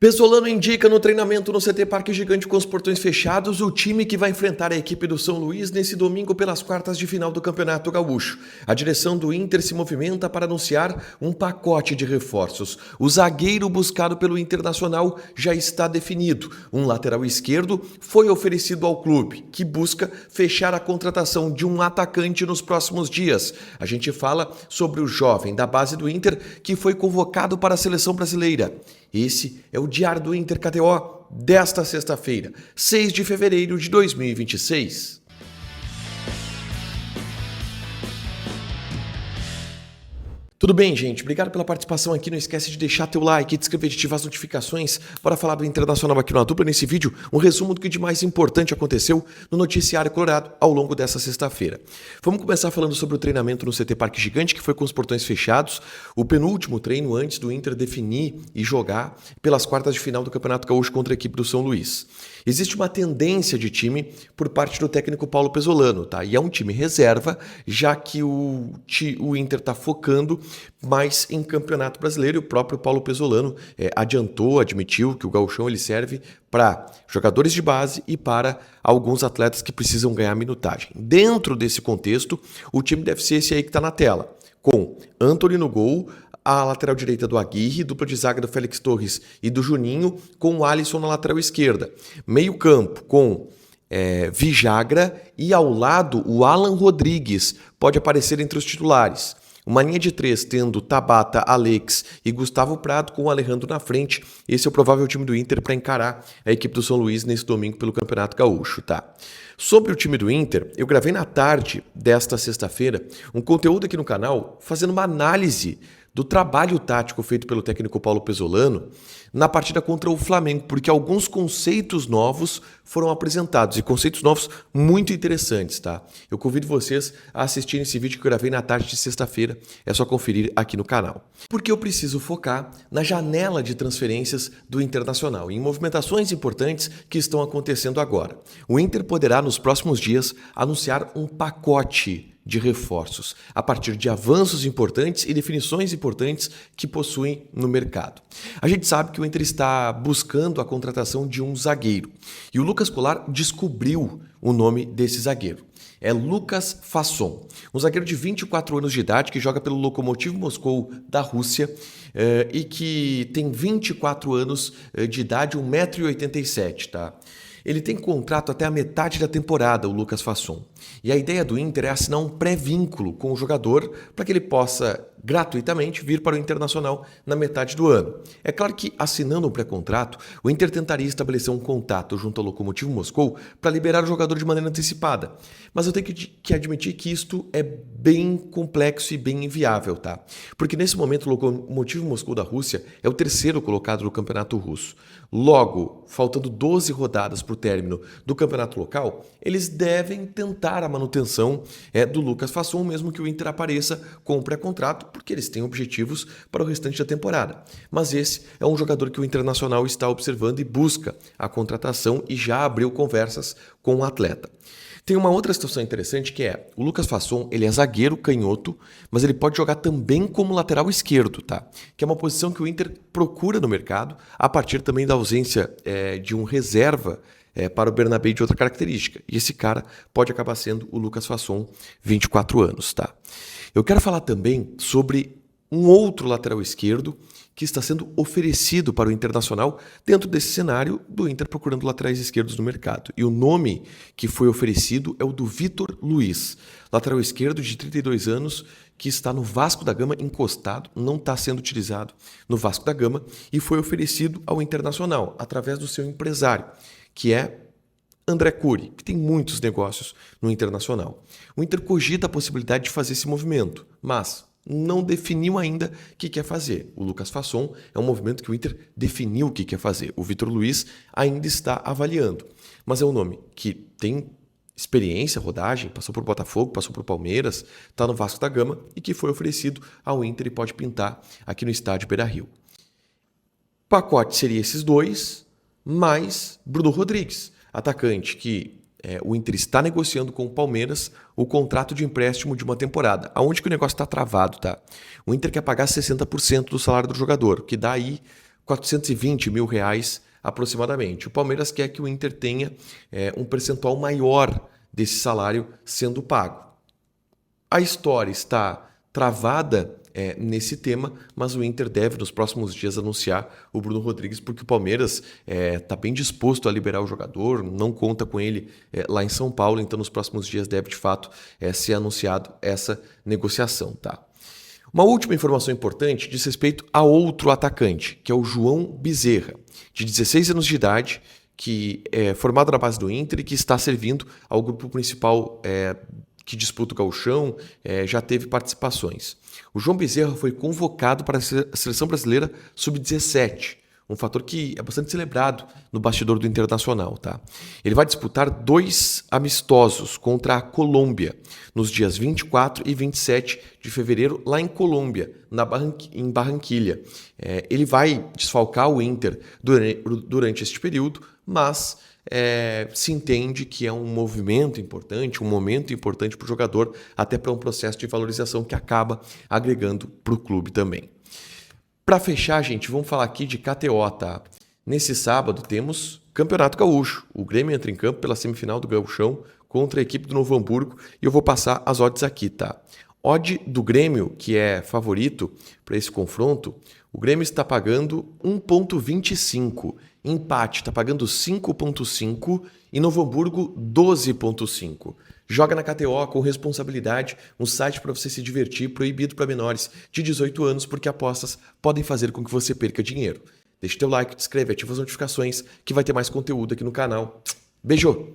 Pesolano indica no treinamento no CT Parque Gigante com os portões fechados o time que vai enfrentar a equipe do São Luís nesse domingo pelas quartas de final do Campeonato Gaúcho. A direção do Inter se movimenta para anunciar um pacote de reforços. O zagueiro buscado pelo Internacional já está definido. Um lateral esquerdo foi oferecido ao clube, que busca fechar a contratação de um atacante nos próximos dias. A gente fala sobre o jovem da base do Inter que foi convocado para a seleção brasileira. Esse é o Diário do Inter KTO desta sexta-feira, 6 de fevereiro de 2026. Tudo bem, gente? Obrigado pela participação aqui. Não esquece de deixar teu like, de inscrever, de ativar as notificações. Bora falar do Internacional aqui na Dupla. Nesse vídeo, um resumo do que de mais importante aconteceu no noticiário colorado ao longo dessa sexta-feira. Vamos começar falando sobre o treinamento no CT Parque Gigante, que foi com os portões fechados. O penúltimo treino antes do Inter definir e jogar pelas quartas de final do Campeonato Gaúcho contra a equipe do São Luís. Existe uma tendência de time por parte do técnico Paulo Pesolano, tá? E é um time reserva, já que o Inter está focando mais em Campeonato Brasileiro. E o próprio Paulo Pesolano admitiu que o gauchão ele serve para jogadores de base e para alguns atletas que precisam ganhar minutagem. Dentro desse contexto, o time deve ser esse aí que está na tela, com Antony no gol, a lateral direita do Aguirre, dupla de zaga do Félix Torres e do Juninho, com o Alisson na lateral esquerda. Meio campo com Vijagra e ao lado o Alan Rodrigues pode aparecer entre os titulares. Uma linha de 3 tendo Tabata, Alex e Gustavo Prado com o Alejandro na frente. Esse é o provável time do Inter para encarar a equipe do São Luís nesse domingo pelo Campeonato Gaúcho, tá? Sobre o time do Inter, eu gravei na tarde desta sexta-feira um conteúdo aqui no canal fazendo uma análise do trabalho tático feito pelo técnico Paulo Pesolano na partida contra o Flamengo, porque alguns conceitos novos foram apresentados, e conceitos novos muito interessantes, tá? Eu convido vocês a assistirem esse vídeo que eu gravei na tarde de sexta-feira, é só conferir aqui no canal. Porque eu preciso focar na janela de transferências do Internacional, em movimentações importantes que estão acontecendo agora. O Inter poderá, nos próximos dias, anunciar um pacote de reforços, a partir de avanços importantes e definições importantes que possuem no mercado. A gente sabe que o Inter está buscando a contratação de um zagueiro, e o Lucas Colar descobriu o nome desse zagueiro. É Lucas Fasson, um zagueiro de 24 anos de idade que joga pelo Lokomotiv Moscou da Rússia e que tem 24 anos de idade, 1,87 m, tá? Ele tem contrato até a metade da temporada, o Lucas Fasson. E a ideia do Inter é assinar um pré-vínculo com o jogador para que ele possa gratuitamente vir para o Internacional na metade do ano. É claro que, assinando um pré-contrato, o Inter tentaria estabelecer um contato junto ao Lokomotiv Moscou para liberar o jogador de maneira antecipada. Mas eu tenho que admitir que isto é bem complexo e bem inviável, tá? Porque nesse momento o Lokomotiv Moscou da Rússia é o terceiro colocado no campeonato russo. Logo, faltando 12 rodadas para o término do campeonato local, eles devem tentar a manutenção do Lucas Fasson, mesmo que o Inter apareça com o pré-contrato, porque eles têm objetivos para o restante da temporada. Mas esse é um jogador que o Internacional está observando e busca a contratação e já abriu conversas com o atleta. Tem uma outra situação interessante que é, o Lucas Fasson, ele é zagueiro canhoto, mas ele pode jogar também como lateral esquerdo, tá? Que é uma posição que o Inter procura no mercado, a partir também da ausência de um reserva para o Bernabé de outra característica. E esse cara pode acabar sendo o Lucas Fasson, 24 anos, tá? Eu quero falar também sobre um outro lateral esquerdo que está sendo oferecido para o Internacional dentro desse cenário do Inter procurando laterais esquerdos no mercado. E o nome que foi oferecido é o do Vitor Luiz, lateral esquerdo de 32 anos, que está no Vasco da Gama encostado, não está sendo utilizado no Vasco da Gama e foi oferecido ao Internacional através do seu empresário, que é André Curi, que tem muitos negócios no Internacional. O Inter cogita a possibilidade de fazer esse movimento, mas não definiu ainda o que quer fazer. O Lucas Fasson é um movimento que o Inter definiu o que quer fazer. O Vitor Luiz ainda está avaliando, mas é um nome que tem experiência, rodagem, passou por Botafogo, passou por Palmeiras, está no Vasco da Gama e que foi oferecido ao Inter e pode pintar aqui no estádio Beira-Rio. O pacote seria esses dois, mais Bruno Rodrigues, atacante que o Inter está negociando com o Palmeiras o contrato de empréstimo de uma temporada. Aonde que o negócio está travado, tá? O Inter quer pagar 60% do salário do jogador, que dá aí 420 mil reais aproximadamente. O Palmeiras quer que o Inter tenha um percentual maior desse salário sendo pago. A história está travada nesse tema, mas o Inter deve nos próximos dias anunciar o Bruno Rodrigues, porque o Palmeiras está bem disposto a liberar o jogador, não conta com ele lá em São Paulo, então nos próximos dias deve de fato ser anunciado essa negociação, tá? Uma última informação importante diz respeito a outro atacante, que é o João Bezerra, de 16 anos de idade, que é formado na base do Inter e que está servindo ao grupo principal que disputa o Gauchão, já teve participações. O João Bezerra foi convocado para a Seleção Brasileira Sub-17, um fator que é bastante celebrado no bastidor do Internacional, tá? Ele vai disputar 2 amistosos contra a Colômbia, nos dias 24 e 27 de fevereiro, lá em Colômbia, em Barranquilha. Ele vai desfalcar o Inter durante este período, mas se entende que é um movimento importante, um momento importante para o jogador, até para um processo de valorização que acaba agregando para o clube também. Para fechar, gente, vamos falar aqui de KTO, tá? Nesse sábado temos Campeonato Gaúcho. O Grêmio entra em campo pela semifinal do Gauchão contra a equipe do Novo Hamburgo e eu vou passar as odds aqui, tá? Odd do Grêmio, que é favorito para esse confronto, o Grêmio está pagando 1,25. Empate está pagando 5,5 e Novo Hamburgo 12,5. Joga na KTO com responsabilidade, um site para você se divertir, proibido para menores de 18 anos, porque apostas podem fazer com que você perca dinheiro. Deixa teu like, te inscreve, ativa as notificações, que vai ter mais conteúdo aqui no canal. Beijo!